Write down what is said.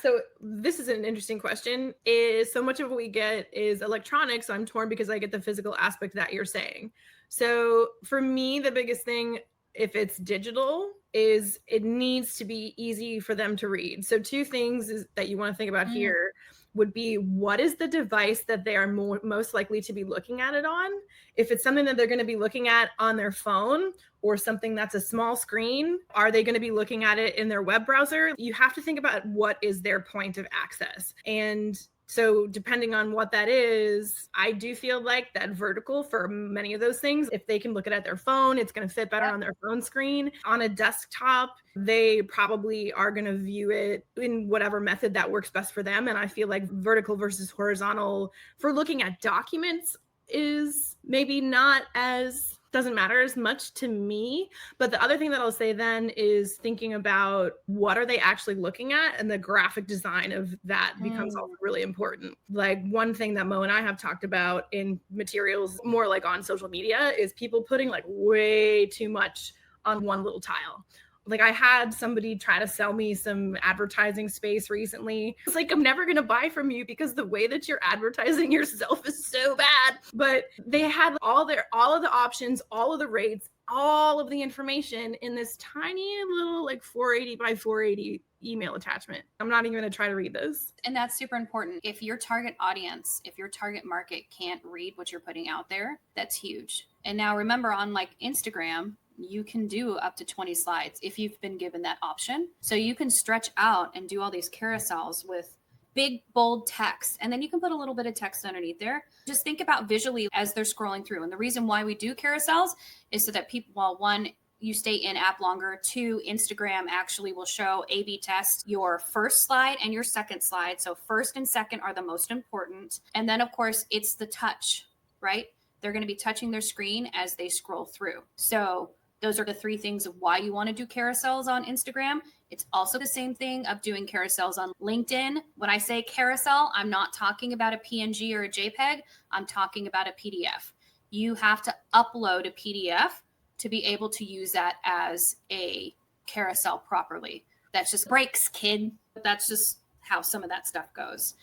So this is an interesting question. Is so much of what we get is electronic. So I'm torn because I get the physical aspect that you're saying. So for me, the biggest thing, if it's digital, is it needs to be easy for them to read. So two things that you want to think about here would be, what is the device that they are most likely to be looking at it on? If it's something that they're going to be looking at on their phone or something that's a small screen, are they going to be looking at it in their web browser? You have to think about what is their point of access. And so depending on what that is, I do feel like that vertical for many of those things, if they can look at their phone, it's going to fit better on their phone screen. On a desktop, they probably are going to view it in whatever method that works best for them. And I feel like vertical versus horizontal for looking at documents is maybe not as, doesn't matter as much to me. But the other thing that I'll say then is thinking about what are they actually looking at, and the graphic design of that becomes also really important. Like one thing that Mo and I have talked about in materials more like on social media is people putting like way too much on one little tile. Like I had somebody try to sell me some advertising space recently. It's like, I'm never going to buy from you because the way that you're advertising yourself is so bad. But they had all of the options, all of the rates, all of the information in this tiny little like 480 by 480 email attachment. I'm not even going to try to read this. And that's super important. If your target audience, if your target market can't read what you're putting out there, that's huge. And now remember, on like Instagram, you can do up to 20 slides if you've been given that option. So you can stretch out and do all these carousels with big, bold text. And then you can put a little bit of text underneath there. Just think about visually as they're scrolling through. And the reason why we do carousels is so that people, well, one, you stay in app longer. Two, Instagram actually will show A/B test your first slide and your second slide. So first and second are the most important. And then of course it's the touch, right? They're going to be touching their screen as they scroll through. So those are the three things of why you want to do carousels on Instagram. It's also the same thing of doing carousels on LinkedIn. When I say carousel, I'm not talking about a PNG or a JPEG. I'm talking about a PDF. You have to upload a PDF to be able to use that as a carousel properly. That's just breaks, kid. That's just how some of that stuff goes.